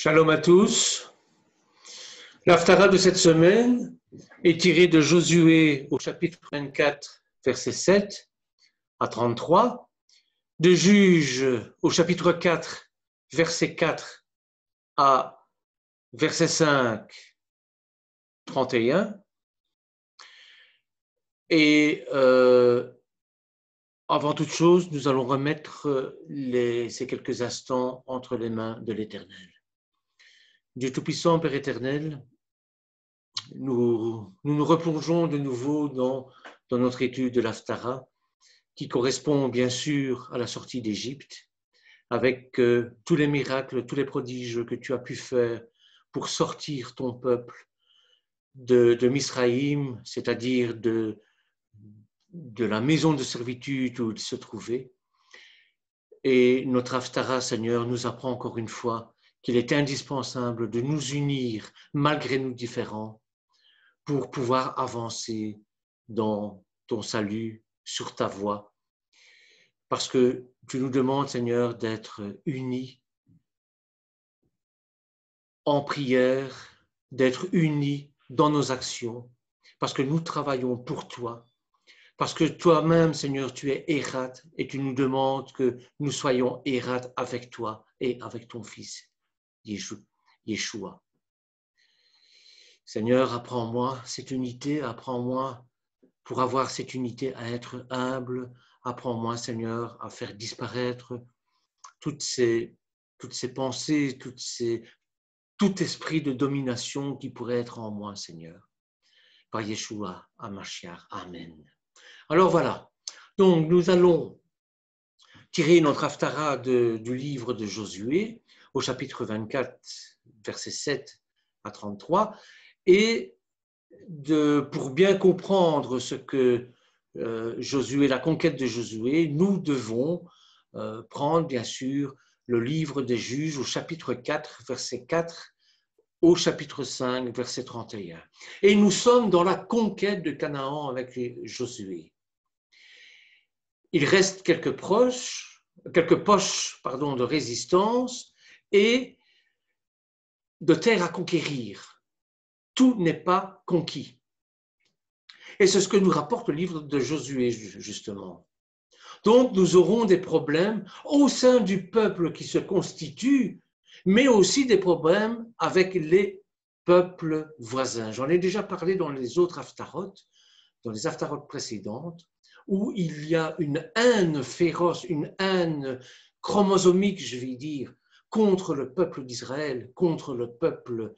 Shalom à tous. L'Haftara de cette semaine est tirée de Josué au chapitre 24, versets 7 à 33, de Juges au chapitre 4, verset 4 à verset 5, 31. Et avant toute chose, nous allons remettre ces quelques instants entre les mains de l'Éternel. Dieu Tout-Puissant, Père éternel, nous nous replongeons de nouveau dans notre étude de l'Haftara, qui correspond bien sûr à la sortie d'Égypte, avec tous les miracles, tous les prodiges que tu as pu faire pour sortir ton peuple de Misraïm, c'est-à-dire de la maison de servitude où il se trouvait. Et notre Haftara, Seigneur, nous apprend encore une fois qu'il est indispensable de nous unir malgré nos différends pour pouvoir avancer dans ton salut, sur ta voie. Parce que tu nous demandes, Seigneur, d'être unis en prière, d'être unis dans nos actions, parce que nous travaillons pour toi, parce que toi-même, Seigneur, tu es Hérat et tu nous demandes que nous soyons Hérat avec toi et avec ton Fils, Yeshua. Seigneur, apprends-moi cette unité, apprends-moi pour avoir cette unité à être humble, apprends-moi, Seigneur, à faire disparaître toutes ces pensées, tout esprit de domination qui pourrait être en moi, Seigneur. Par Yeshua, HaMashiach. Amen. Alors voilà, donc nous allons tirer notre Haftara du livre de Josué, au chapitre 24, versets 7 à 33, et pour bien comprendre ce que Josué, la conquête de Josué, nous devons prendre bien sûr le livre des Juges au chapitre 4, verset 4 au chapitre 5, verset 31. Et nous sommes dans la conquête de Canaan avec Josué. Il reste quelques poches de résistance et de terre à conquérir. Tout n'est pas conquis. Et c'est ce que nous rapporte le livre de Josué, justement. Donc, nous aurons des problèmes au sein du peuple qui se constitue, mais aussi des problèmes avec les peuples voisins. J'en ai déjà parlé dans les autres haftarot, dans les haftarot précédentes, où il y a une haine féroce, une haine chromosomique, je vais dire, contre le peuple d'Israël, contre le peuple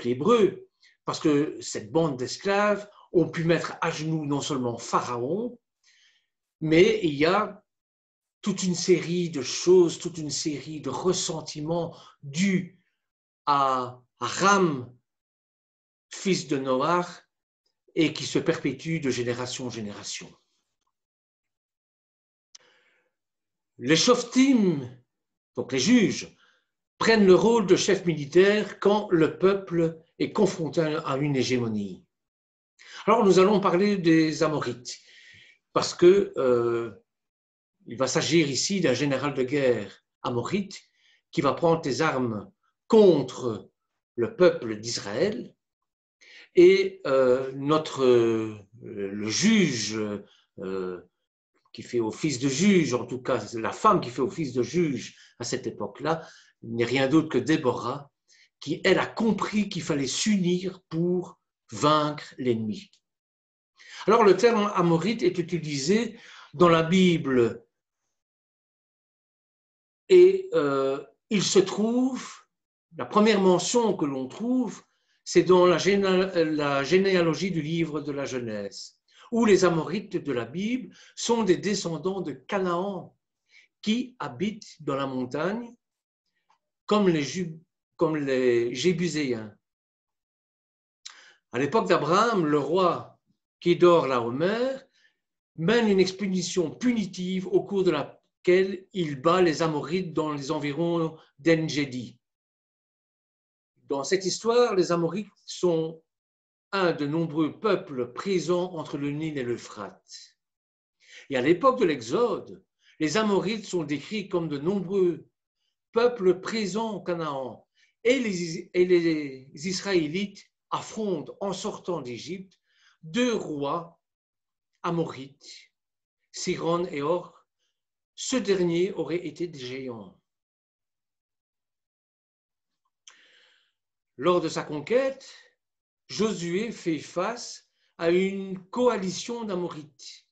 hébreu, parce que cette bande d'esclaves ont pu mettre à genoux non seulement Pharaon, mais il y a toute une série de choses, toute une série de ressentiments dus à Ram, fils de Noach, et qui se perpétuent de génération en génération. Les shoftim, donc les juges, prennent le rôle de chef militaire quand le peuple est confronté à une hégémonie. Alors nous allons parler des Amorites, parce que il va s'agir ici d'un général de guerre amorite qui va prendre les armes contre le peuple d'Israël. Et le juge qui fait office de juge, en tout cas la femme qui fait office de juge à cette époque-là, n'est rien d'autre que Déborah, qui elle a compris qu'il fallait s'unir pour vaincre l'ennemi. Alors le terme amorite est utilisé dans la Bible et il se trouve, la première mention que l'on trouve, c'est dans la généalogie du livre de la Genèse, où les Amorites de la Bible sont des descendants de Canaan qui habitent dans la montagne comme les Jébuséens. À l'époque d'Abraham, le roi Kédor-Laomer mène une expédition punitive au cours de laquelle il bat les Amorites dans les environs d'En-Gedi. Dans cette histoire, les Amorites sont un de nombreux peuples présents entre le Nil et l'Euphrate. Et à l'époque de l'Exode, les Amorites sont décrits comme de nombreux peuple présent au Canaan, et les Israélites affrontent en sortant d'Égypte 2 rois amorites, Sihon et Og. Ce dernier aurait été des géants. Lors de sa conquête, Josué fait face à une coalition d'Amorites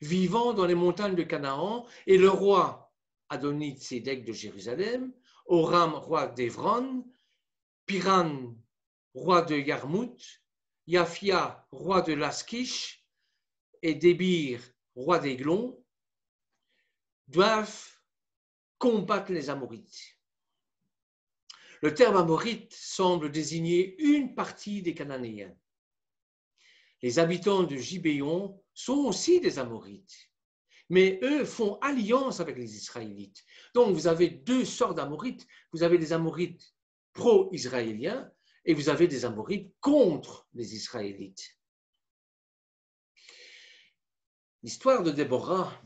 vivant dans les montagnes de Canaan, et le roi Adoni-Tsédek de Jérusalem, Oram, roi d'Évron, Piran, roi de Yarmout, Yaphia, roi de Laskish, et Débir, roi d'Églon, doivent combattre les Amorites. Le terme Amorite semble désigner une partie des Cananéens. Les habitants de Gibéon sont aussi des Amorites, mais eux font alliance avec les Israélites. Donc vous avez 2 sortes d'Amorites. Vous avez des Amorites pro-israéliens et vous avez des Amorites contre les Israélites. L'histoire de Déborah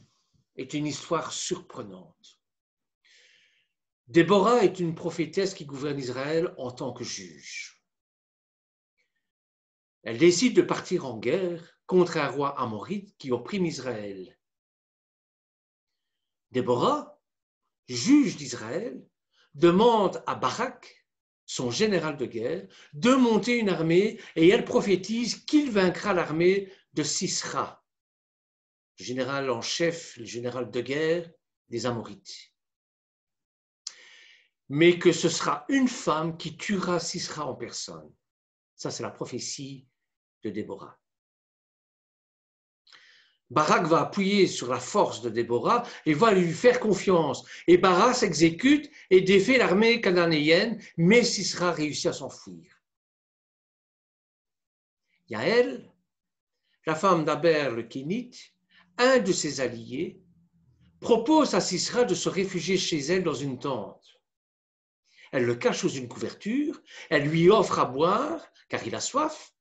est une histoire surprenante. Déborah est une prophétesse qui gouverne Israël en tant que juge. Elle décide de partir en guerre contre un roi amorite qui opprime Israël. Déborah, juge d'Israël, demande à Barak, son général de guerre, de monter une armée, et elle prophétise qu'il vaincra l'armée de Sisra, le général en chef, le général de guerre des Amorites. Mais que ce sera une femme qui tuera Sisra en personne. Ça, c'est la prophétie de Déborah. Barak va appuyer sur la force de Déborah et va lui faire confiance. Et Barak s'exécute et défait l'armée cananéenne, mais Sisra réussit à s'enfuir. Yaël, la femme d'Aber le Kénite, un de ses alliés, propose à Sisra de se réfugier chez elle dans une tente. Elle le cache sous une couverture, elle lui offre à boire, car il a soif.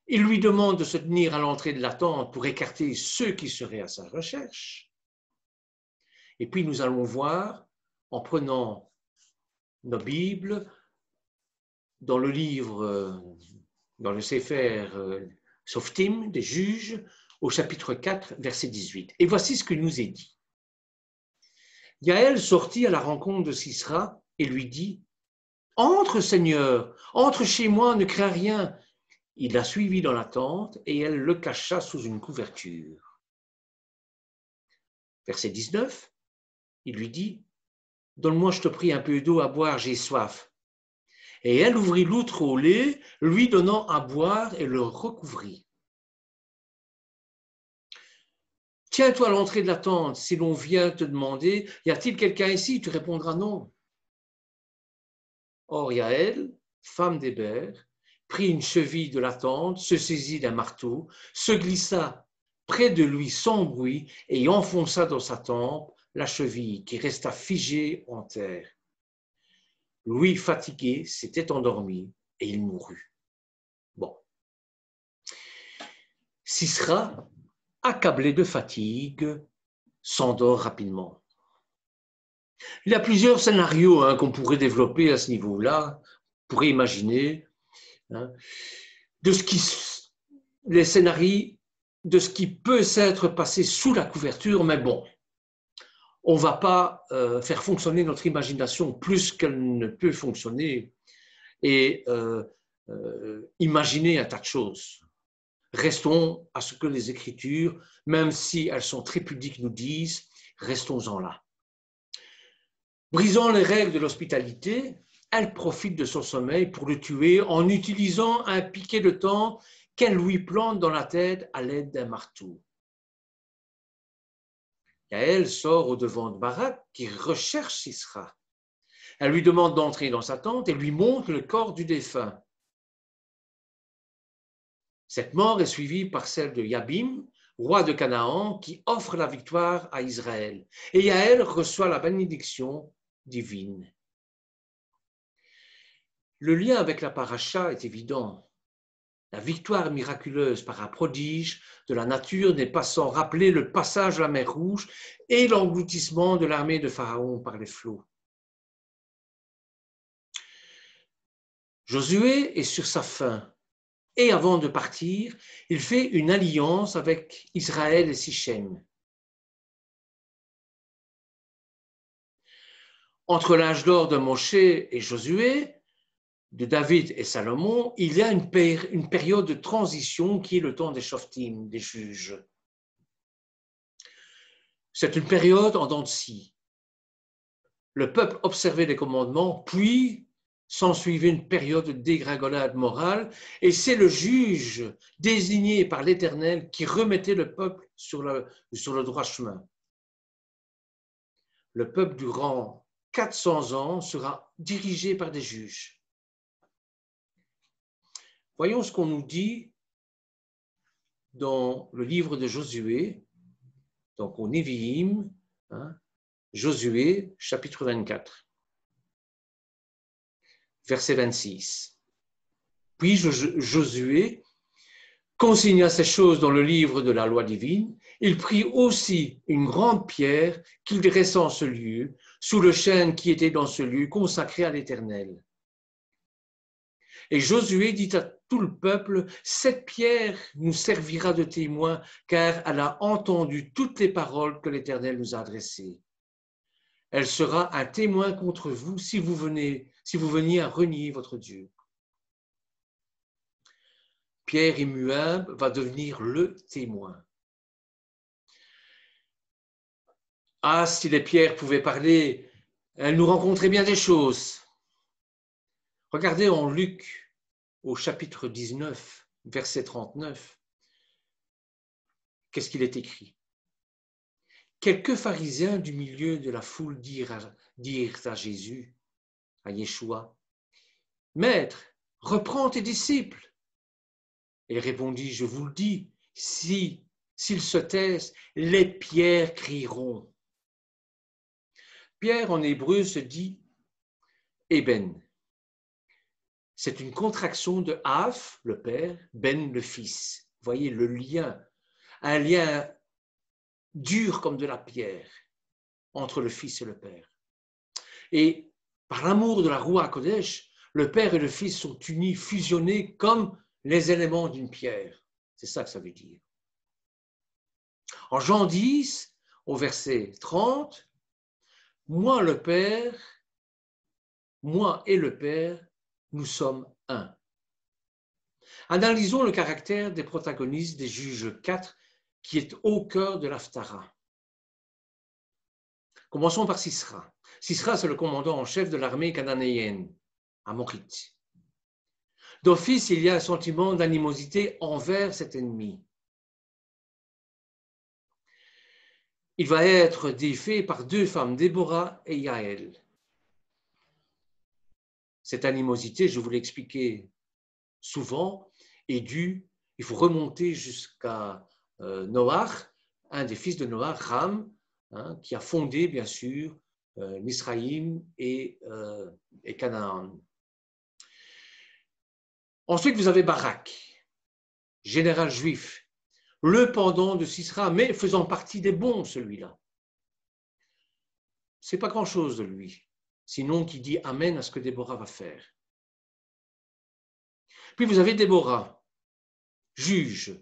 Il lui demande de se tenir à l'entrée de la tente pour écarter ceux qui seraient à sa recherche. Et puis nous allons voir, en prenant nos Bibles, dans le livre, dans le Sefer Softim des Juges, au chapitre 4, verset 18. Et voici ce que nous est dit. Yaël sortit à la rencontre de Sisra et lui dit « Entre, Seigneur, entre chez moi, ne crains rien. » Il la suivit dans la tente et elle le cacha sous une couverture. Verset 19, il lui dit « Donne-moi, je te prie, un peu d'eau à boire, j'ai soif. » Et elle ouvrit l'outre au lait, lui donnant à boire et le recouvrit. « Tiens-toi à l'entrée de la tente, si l'on vient te demander, y a-t-il quelqu'un ici ?» Tu répondras non. Or Yaël, femme d'Héber, prit une cheville de la tente, se saisit d'un marteau, se glissa près de lui sans bruit et enfonça dans sa tempe la cheville qui resta figée en terre. Lui, fatigué, s'était endormi et il mourut. Bon. Sisra, accablé de fatigue, s'endort rapidement. Il y a plusieurs scénarios qu'on pourrait développer à ce niveau-là, on pourrait imaginer les scénarios de ce qui peut s'être passé sous la couverture, mais bon, on ne va pas faire fonctionner notre imagination plus qu'elle ne peut fonctionner et imaginer un tas de choses. Restons à ce que les Écritures, même si elles sont très pudiques, nous disent, restons-en là. Brisant les règles de l'hospitalité, elle profite de son sommeil pour le tuer en utilisant un piquet de thym qu'elle lui plante dans la tête à l'aide d'un marteau. Yaël sort au-devant de Barak qui recherche Sisra. Elle lui demande d'entrer dans sa tente et lui montre le corps du défunt. Cette mort est suivie par celle de Yabim, roi de Canaan, qui offre la victoire à Israël. Et Yaël reçoit la bénédiction divine. Le lien avec la paracha est évident. La victoire miraculeuse par un prodige de la nature n'est pas sans rappeler le passage de la mer Rouge et l'engloutissement de l'armée de Pharaon par les flots. Josué est sur sa faim. Et avant de partir, il fait une alliance avec Israël et Sichem. Entre l'âge d'or de Moshe et Josué, de David et Salomon, il y a une période de transition qui est le temps des shoftim, des juges. C'est une période en dents de scie. Le peuple observait les commandements, puis s'ensuivait une période de dégringolade morale, et c'est le juge désigné par l'Éternel qui remettait le peuple sur le droit chemin. Le peuple durant 400 ans sera dirigé par des juges. Voyons ce qu'on nous dit dans le livre de Josué, donc au Névi'im, Josué, chapitre 24, verset 26. Puis Josué consigna ces choses dans le livre de la loi divine. Il prit aussi une grande pierre qu'il dressa en ce lieu, sous le chêne qui était dans ce lieu consacré à l'Éternel. Et Josué dit à tout le peuple, « Cette pierre nous servira de témoin, car elle a entendu toutes les paroles que l'Éternel nous a adressées. Elle sera un témoin contre vous si vous veniez à renier votre Dieu. » Pierre immuable va devenir le témoin. Ah, si les pierres pouvaient parler, elles nous rencontraient bien des choses. Regardez en Luc, au chapitre 19, verset 39, qu'est-ce qu'il est écrit? Quelques pharisiens du milieu de la foule dirent à Jésus, à Yeshua, « Maître, reprends tes disciples. » Il répondit, « Je vous le dis, s'ils se taisent, les pierres crieront. » Pierre en hébreu se dit Eben. C'est une contraction de Av, le père, Ben, le fils. Vous voyez le lien, un lien dur comme de la pierre entre le fils et le père. Et par l'amour de la Roua Kodesh, le père et le fils sont unis, fusionnés comme les éléments d'une pierre. C'est ça que ça veut dire. En Jean 10, au verset 30, moi et le Père, nous sommes un. Analysons le caractère des protagonistes des juges 4 qui est au cœur de l'Haftara. Commençons par Sisra. Sisra, c'est le commandant en chef de l'armée cananéenne, à Morit. D'office, il y a un sentiment d'animosité envers cet ennemi. Il va être défait par deux femmes, Déborah et Yaël. Cette animosité, je vous l'ai expliqué souvent, est due, il faut remonter jusqu'à Noach, un des fils de Noach, Ram, qui a fondé bien sûr Misraïm et Canaan. Ensuite, vous avez Barak, général juif, le pendant de Sisra, mais faisant partie des bons, celui-là. C'est pas grand-chose de lui, sinon qui dit Amen à ce que Déborah va faire. Puis vous avez Déborah, juge,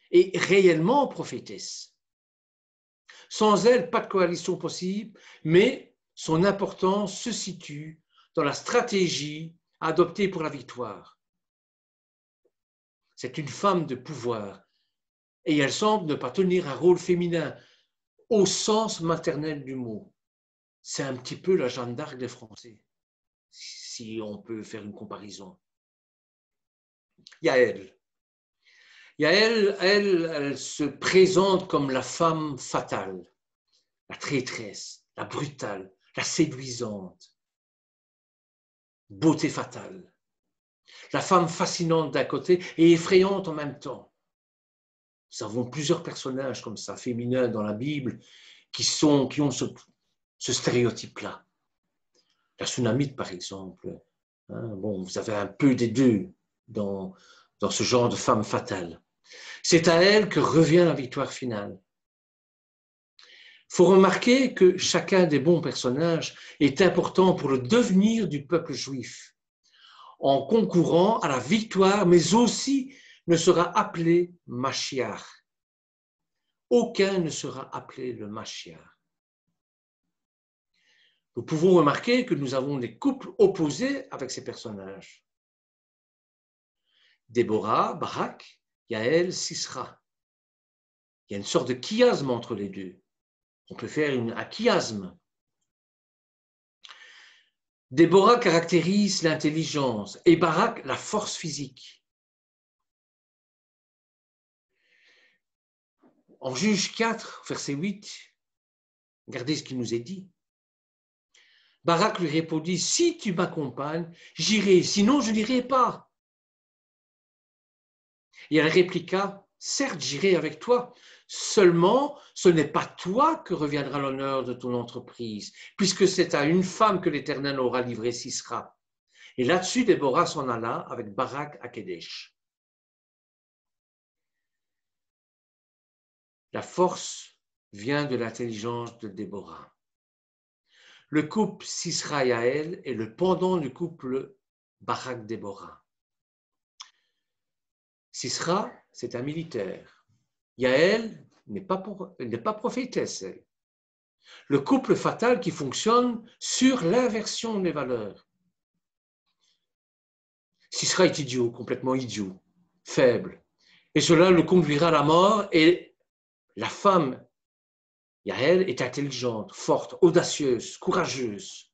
et réellement prophétesse. Sans elle, pas de coalition possible, mais son importance se situe dans la stratégie adoptée pour la victoire. C'est une femme de pouvoir, et elle semble ne pas tenir un rôle féminin au sens maternel du mot. C'est un petit peu la Jeanne d'Arc des Français, si on peut faire une comparaison. Yaël, elle se présente comme la femme fatale, la traîtresse, la brutale, la séduisante, beauté fatale. La femme fascinante d'un côté et effrayante en même temps. Nous avons plusieurs personnages comme ça, féminins dans la Bible, qui ont ce stéréotype-là. La Sunamite, par exemple. Vous avez un peu des deux dans ce genre de femme fatale. C'est à elle que revient la victoire finale. Il faut remarquer que chacun des bons personnages est important pour le devenir du peuple juif. en concourant à la victoire, mais aussi ne sera appelé Mashiach. Aucun ne sera appelé le Mashiach. Nous pouvons remarquer que nous avons des couples opposés avec ces personnages. Déborah, Barak, Yaël, Sisra. Il y a une sorte de chiasme entre les deux. On peut faire un chiasme. Déborah caractérise l'intelligence et Barak la force physique. En Juge 4, verset 8, regardez ce qu'il nous est dit. Barak lui répondit, si tu m'accompagnes, j'irai, sinon je n'irai pas. Et elle répliqua, certes, j'irai avec toi, seulement ce n'est pas toi que reviendra l'honneur de ton entreprise, puisque c'est à une femme que l'Éternel aura livré Sisra. Et là-dessus, Déborah s'en alla avec Barak à Kédesh. La force vient de l'intelligence de Déborah. Le couple Sisra-Yaël est le pendant du couple Barak-Déborah. Sisra, c'est un militaire. Yaël n'est pas prophétesse. Elle. Le couple fatal qui fonctionne sur l'inversion des valeurs. Sisra est idiot, complètement idiot, faible. Et cela le conduira à la mort. Et la femme, Yaël, est intelligente, forte, audacieuse, courageuse.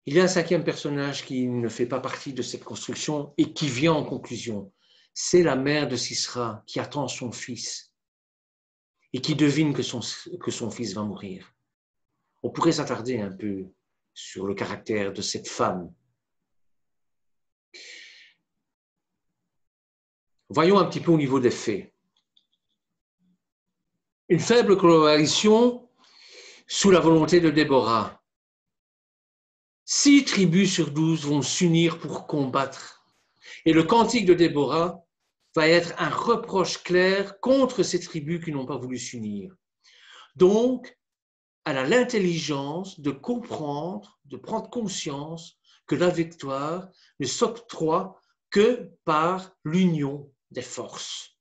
Il y a un cinquième personnage qui ne fait pas partie de cette construction et qui vient en conclusion. C'est la mère de Sisra qui attend son fils et qui devine que son fils va mourir. On pourrait s'attarder un peu sur le caractère de cette femme. Voyons un petit peu au niveau des faits. Une faible coalition sous la volonté de Déborah. 6 tribus sur 12 vont s'unir pour combattre. Et le cantique de Déborah va être un reproche clair contre ces tribus qui n'ont pas voulu s'unir. Donc, elle a l'intelligence de comprendre, de prendre conscience que la victoire ne s'octroie que par l'union des forces.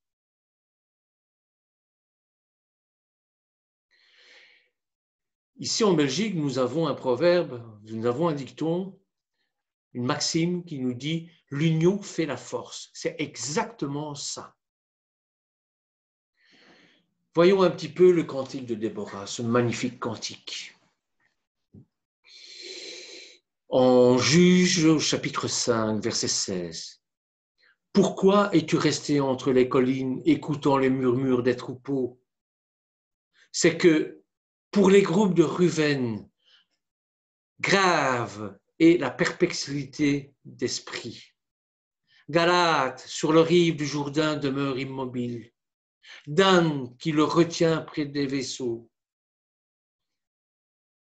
Ici en Belgique, nous avons un proverbe, nous avons un dicton, une maxime qui nous dit « l'union fait la force ». C'est exactement ça. Voyons un petit peu le cantique de Déborah, ce magnifique cantique. En Juge au chapitre 5, verset 16. « Pourquoi es-tu resté entre les collines, écoutant les murmures des troupeaux ?» C'est que pour les groupes de Ruven, grave est la perplexité d'esprit. Galate, sur le rive du Jourdain, demeure immobile. Dan, qui le retient près des vaisseaux.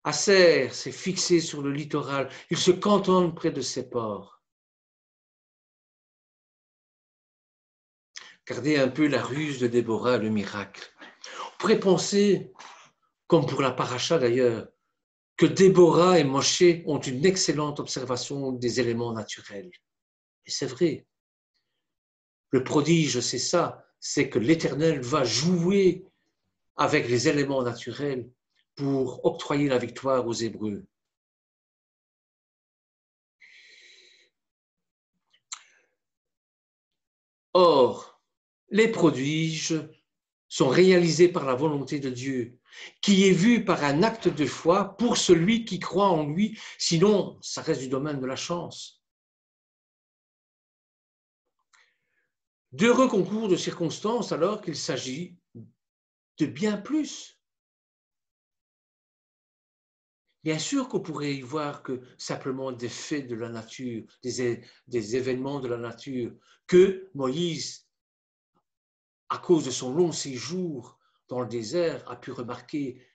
Aser s'est fixé sur le littoral. Il se cantonne près de ses ports. Regardez un peu la ruse de Déborah, le miracle. On pourrait penser, comme pour la paracha d'ailleurs, que Déborah et Moshe ont une excellente observation des éléments naturels. Et c'est vrai. Le prodige, c'est ça, c'est que l'Éternel va jouer avec les éléments naturels pour octroyer la victoire aux Hébreux. Or, les prodiges sont réalisés par la volonté de Dieu, qui est vue par un acte de foi pour celui qui croit en lui, sinon ça reste du domaine de la chance. D'heureux concours de circonstances alors qu'il s'agit de bien plus. Bien sûr qu'on pourrait y voir que simplement des faits de la nature, des événements de la nature, que Moïse, à cause de son long séjour dans le désert, a pu remarquer,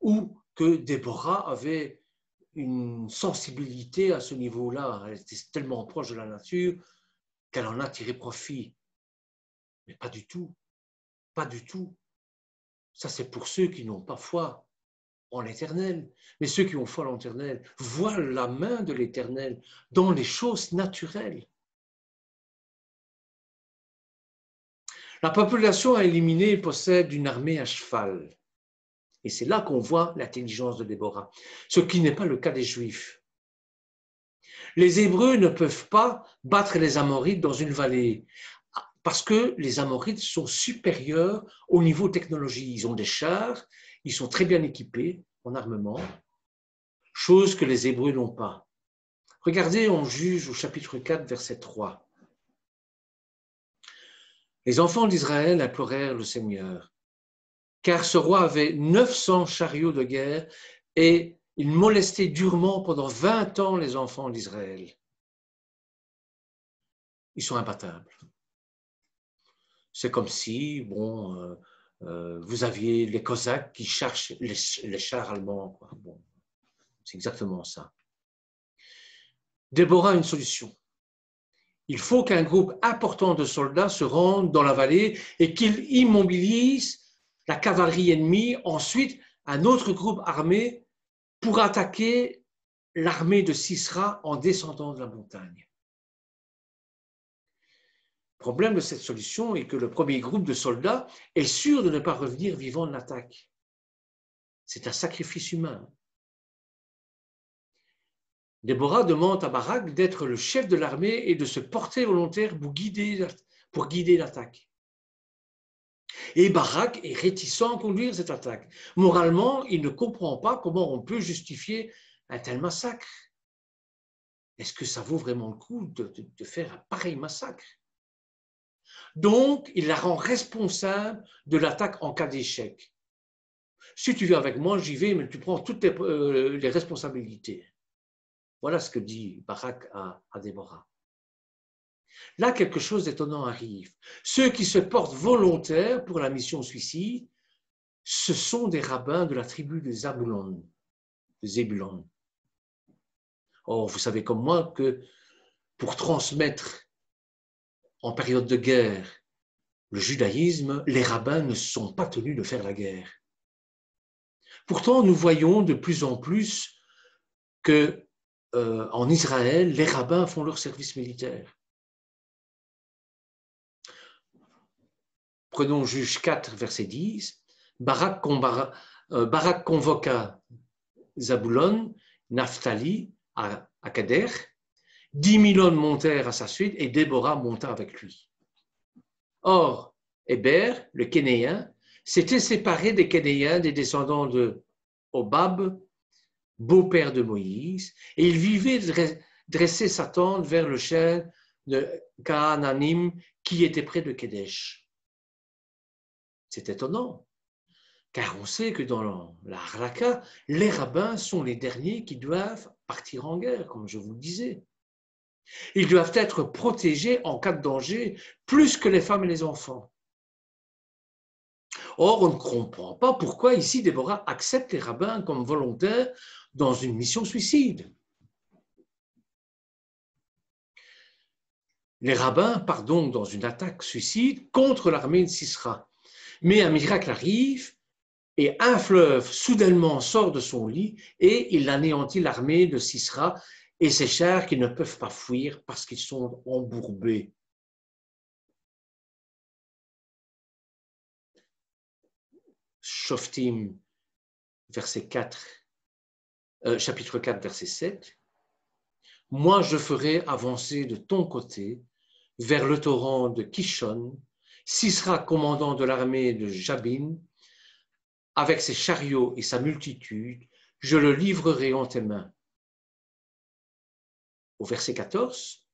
ou que Déborah avait une sensibilité à ce niveau-là. Elle était tellement proche de la nature qu'elle en a tiré profit. Mais pas du tout, pas du tout. Ça, c'est pour ceux qui n'ont pas foi. en l'Éternel. Mais ceux qui ont foi en l'Éternel voient la main de l'Éternel dans les choses naturelles. La population éliminée possède une armée à cheval. Et c'est là qu'on voit l'intelligence de Déborah, ce qui n'est pas le cas des Juifs. Les Hébreux ne peuvent pas battre les Amorites dans une vallée parce que les Amorites sont supérieurs au niveau technologie. Ils ont des chars, ils sont très bien équipés en armement, chose que les Hébreux n'ont pas. Regardez, on juge au chapitre 4, verset 3. Les enfants d'Israël implorèrent le Seigneur, car ce roi avait 900 chariots de guerre et il molestait durement pendant 20 ans les enfants d'Israël. Ils sont imbattables. C'est comme si, vous aviez les Cosaques qui cherchent les chars allemands. Quoi. Bon, c'est exactement ça. Déborah a une solution. Il faut qu'un groupe important de soldats se rende dans la vallée et qu'il immobilise la cavalerie ennemie. Ensuite, un autre groupe armé pour attaquer l'armée de Sisera en descendant de la montagne. Le problème de cette solution est que le premier groupe de soldats est sûr de ne pas revenir vivant de l'attaque. C'est un sacrifice humain. Déborah demande à Barak d'être le chef de l'armée et de se porter volontaire pour guider l'attaque. Et Barak est réticent à conduire cette attaque. Moralement, il ne comprend pas comment on peut justifier un tel massacre. Est-ce que ça vaut vraiment le coup de faire un pareil massacre? Donc, il la rend responsable de l'attaque en cas d'échec. Si tu viens avec moi, j'y vais, mais tu prends toutes les responsabilités. Voilà ce que dit Barak à Déborah. Là, quelque chose d'étonnant arrive. Ceux qui se portent volontaires pour la mission suicide, ce sont des rabbins de la tribu de Zébulon. Or, vous savez comme moi que pour transmettre en période de guerre le judaïsme, les rabbins ne sont pas tenus de faire la guerre. Pourtant, nous voyons de plus en plus que en Israël, les rabbins font leur service militaire. Prenons Juge 4, verset 10. Barak convoqua Zabulon, Naphtali à Kader. 10 000 hommes montèrent à sa suite et Déborah monta avec lui. Or, Héber, le Kénéen, s'était séparé des Kénéens, des descendants de Hobab, beau-père de Moïse, et il vivait dresser sa tente vers le chêne de Kaananim qui était près de Kédesh. C'est étonnant, car on sait que dans la Halakha, les rabbins sont les derniers qui doivent partir en guerre, comme je vous le disais. Ils doivent être protégés en cas de danger, plus que les femmes et les enfants. Or, on ne comprend pas pourquoi ici Déborah accepte les rabbins comme volontaires dans une mission suicide. Les rabbins partent donc dans une attaque suicide contre l'armée de Sisera. Mais un miracle arrive et un fleuve soudainement sort de son lit et il anéantit l'armée de Sisera et ses chars qui ne peuvent pas fuir parce qu'ils sont embourbés. Shoftim, verset 4, chapitre 4, verset 7. Moi, je ferai avancer de ton côté vers le torrent de Kishon, Sisera, commandant de l'armée de Jabin, avec ses chariots et sa multitude, je le livrerai en tes mains. Au verset 14,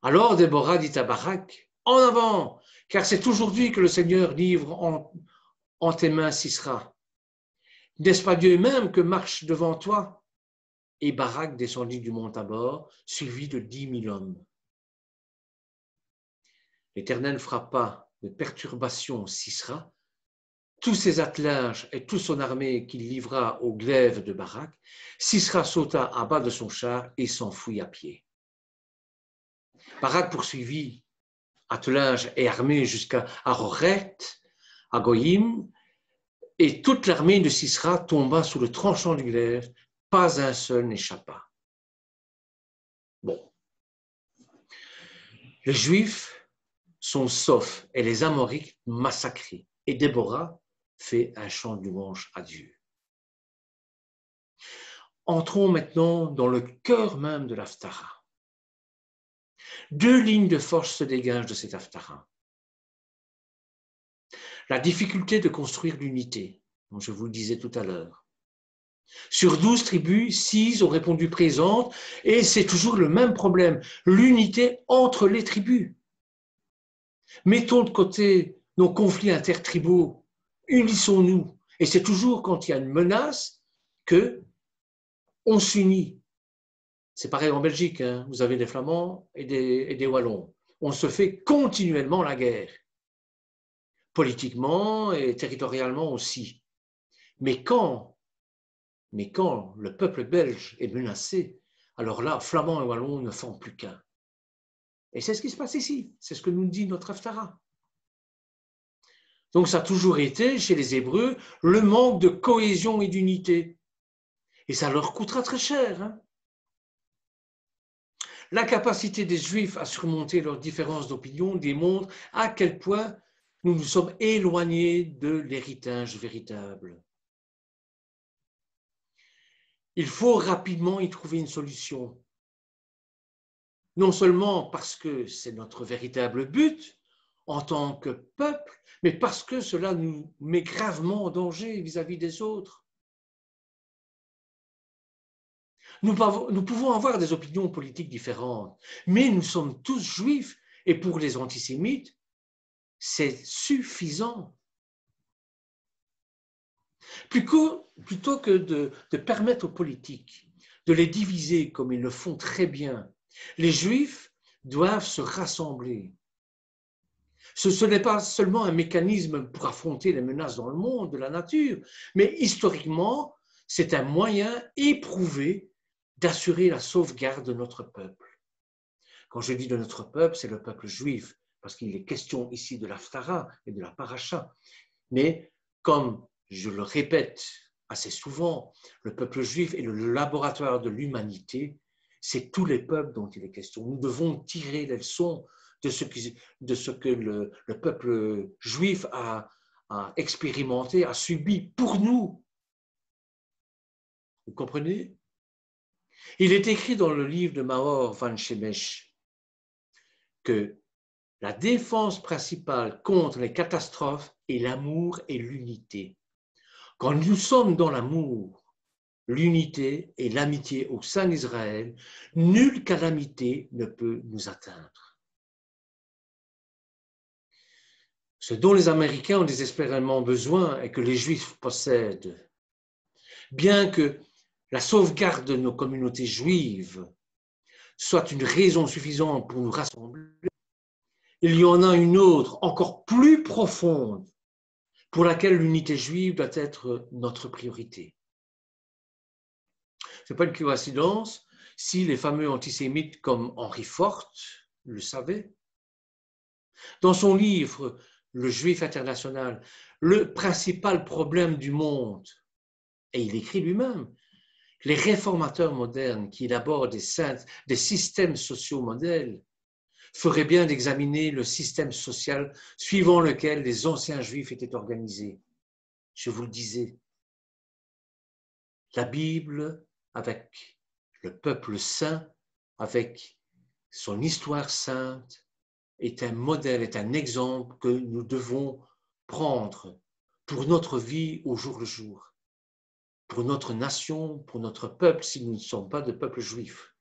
alors Déborah dit à Barak, en avant, car c'est aujourd'hui que le Seigneur livre en tes mains Sisera. N'est-ce pas Dieu même que marche devant toi? Et Barak descendit du mont Tabor, suivi de 10 000 hommes. L'Éternel frappa de perturbation Sisera, tous ses attelages et toute son armée qu'il livra au glaive de Barak. Sisera sauta à bas de son char et s'enfuit à pied. Barak poursuivit attelage et armée jusqu'à Aroret, à Goïm, Et toute l'armée de Sisera tomba sous le tranchant du glaive, pas un seul n'échappa. Bon. Les Juifs sont saufs et les Amorites massacrés. Et Déborah fait un chant de louange à Dieu. Entrons maintenant dans le cœur même de l'Haftara. Deux lignes de force se dégagent de cet Haftara. La difficulté de construire l'unité, comme je vous le disais tout à l'heure. Sur 12 tribus, 6 ont répondu présentes et c'est toujours le même problème, l'unité entre les tribus. Mettons de côté nos conflits intertribaux, unissons-nous. Et c'est toujours quand il y a une menace qu'on s'unit. C'est pareil en Belgique, hein. Vous avez des Flamands et des Wallons. On se fait continuellement la guerre, politiquement et territorialement aussi. Mais quand le peuple belge est menacé, alors là, Flamands et Wallons ne font plus qu'un. Et c'est ce qui se passe ici, c'est ce que nous dit notre Haftara. Donc ça a toujours été, chez les Hébreux, le manque de cohésion et d'unité. Et ça leur coûtera très cher. Hein. La capacité des Juifs à surmonter leurs différences d'opinion démontre à quel point nous nous sommes éloignés de l'héritage véritable. Il faut rapidement y trouver une solution. Non seulement parce que c'est notre véritable but en tant que peuple, mais parce que cela nous met gravement en danger vis-à-vis des autres. Nous pouvons avoir des opinions politiques différentes, mais nous sommes tous juifs et pour les antisémites, c'est suffisant. Plutôt que de permettre aux politiques de les diviser comme ils le font très bien, les Juifs doivent se rassembler. Ce n'est pas seulement un mécanisme pour affronter les menaces dans le monde, de la nature, mais historiquement, c'est un moyen éprouvé d'assurer la sauvegarde de notre peuple. Quand je dis de notre peuple, c'est le peuple juif, parce qu'il est question ici de l'Haftara et de la Paracha. Mais comme je le répète assez souvent, le peuple juif est le laboratoire de l'humanité, c'est tous les peuples dont il est question. Nous devons tirer les leçons de ce que le peuple juif a expérimenté, a subi pour nous. Vous comprenez? Il est écrit dans le livre de Maor van Shemesh que la défense principale contre les catastrophes est l'amour et l'unité. Quand nous sommes dans l'amour, l'unité et l'amitié au sein d'Israël, nulle calamité ne peut nous atteindre. Ce dont les Américains ont désespérément besoin et que les Juifs possèdent, bien que la sauvegarde de nos communautés juives soit une raison suffisante pour nous rassembler, il y en a une autre, encore plus profonde, pour laquelle l'unité juive doit être notre priorité. Ce n'est pas une coïncidence si les fameux antisémites comme Henry Ford le savaient. Dans son livre « Le Juif international », le principal problème du monde, et il écrit lui-même, les réformateurs modernes qui élaborent des systèmes sociaux modèles feraient bien d'examiner le système social suivant lequel les anciens juifs étaient organisés. Je vous le disais, la Bible, avec le peuple saint, avec son histoire sainte, est un modèle, est un exemple que nous devons prendre pour notre vie au jour le jour, pour notre nation, pour notre peuple, si nous ne sommes pas de peuple juif.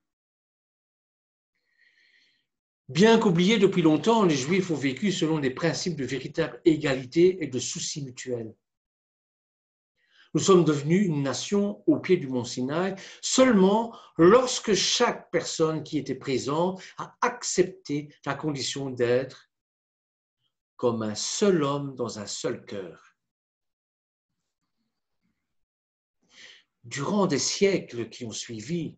Bien qu'oubliés depuis longtemps, les Juifs ont vécu selon des principes de véritable égalité et de souci mutuel. Nous sommes devenus une nation au pied du mont Sinaï seulement lorsque chaque personne qui était présente a accepté la condition d'être comme un seul homme dans un seul cœur. Durant des siècles qui ont suivi,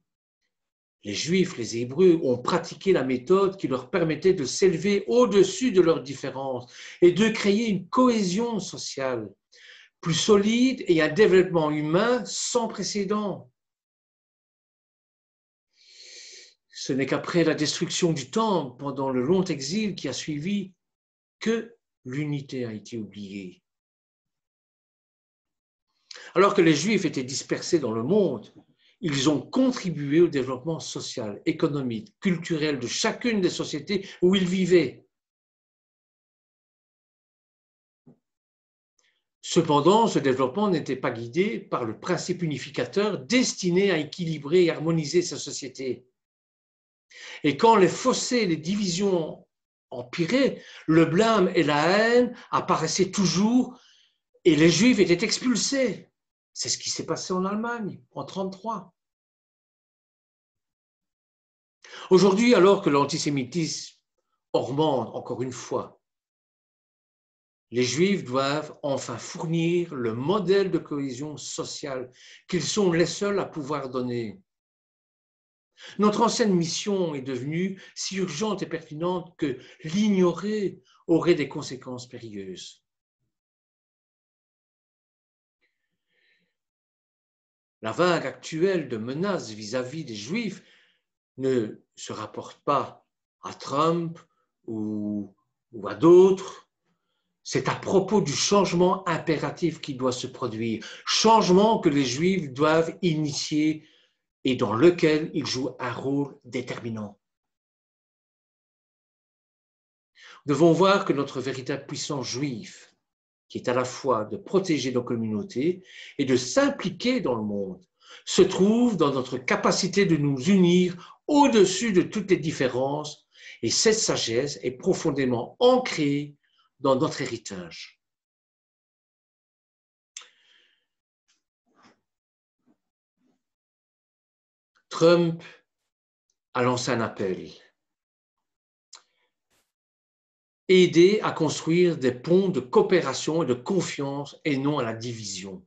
les Juifs, les Hébreux ont pratiqué la méthode qui leur permettait de s'élever au-dessus de leurs différences et de créer une cohésion sociale. plus solide et un développement humain sans précédent. Ce n'est qu'après la destruction du temple, pendant le long exil qui a suivi, que l'unité a été oubliée. Alors que les Juifs étaient dispersés dans le monde, ils ont contribué au développement social, économique, culturel de chacune des sociétés où ils vivaient. Cependant, ce développement n'était pas guidé par le principe unificateur destiné à équilibrer et harmoniser sa société. Et quand les fossés, les divisions empiraient, le blâme et la haine apparaissaient toujours et les Juifs étaient expulsés. C'est ce qui s'est passé en Allemagne en 1933. Aujourd'hui, alors que l'antisémitisme augmente encore une fois, les Juifs doivent enfin fournir le modèle de cohésion sociale qu'ils sont les seuls à pouvoir donner. Notre ancienne mission est devenue si urgente et pertinente que l'ignorer aurait des conséquences périlleuses. La vague actuelle de menaces vis-à-vis des Juifs ne se rapporte pas à Trump ou à d'autres. C'est à propos du changement impératif qui doit se produire, changement que les Juifs doivent initier et dans lequel ils jouent un rôle déterminant. Nous devons voir que notre véritable puissance juive, qui est à la fois de protéger nos communautés et de s'impliquer dans le monde, se trouve dans notre capacité de nous unir au-dessus de toutes les différences, et cette sagesse est profondément ancrée dans notre héritage. Trump a lancé un appel. Aider à construire des ponts de coopération et de confiance et non à la division.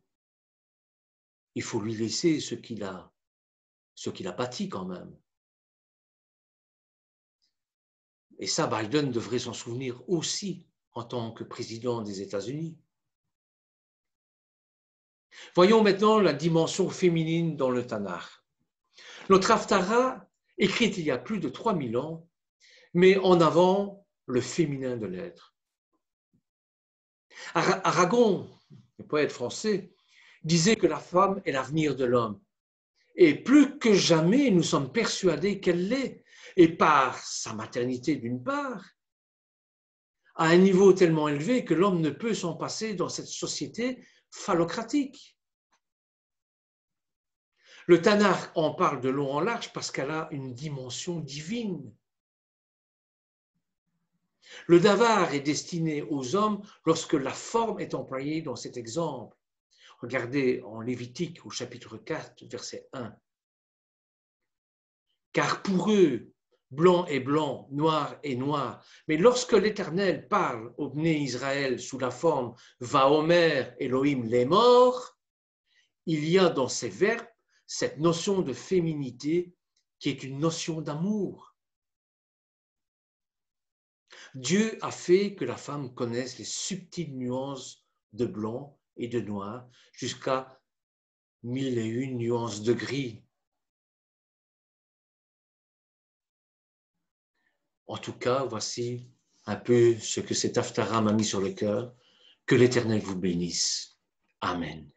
Il faut lui laisser ce qu'il a bâti quand même. Et ça, Biden devrait s'en souvenir aussi en tant que président des États-Unis. Voyons maintenant la dimension féminine dans le Tanakh. Notre Haftarah, écrite il y a plus de 3000 ans, met en avant le féminin de l'être. Aragon, le poète français, disait que la femme est l'avenir de l'homme. Et plus que jamais, nous sommes persuadés qu'elle l'est. Et par sa maternité d'une part, à un niveau tellement élevé que l'homme ne peut s'en passer dans cette société phallocratique. Le Tanakh en parle de long en large parce qu'elle a une dimension divine. Le davar est destiné aux hommes lorsque la forme est employée dans cet exemple. Regardez en Lévitique au chapitre 4, verset 1. Car pour eux, blanc est blanc, noir est noir. Mais lorsque l'Éternel parle au Bné Israël sous la forme Vaomer Elohim les morts, il y a dans ces verbes cette notion de féminité qui est une notion d'amour. Dieu a fait que la femme connaisse les subtiles nuances de blanc et de noir jusqu'à 1001 nuances de gris. En tout cas, voici un peu ce que cet Haftarah m'a mis sur le cœur. Que l'Éternel vous bénisse. Amen.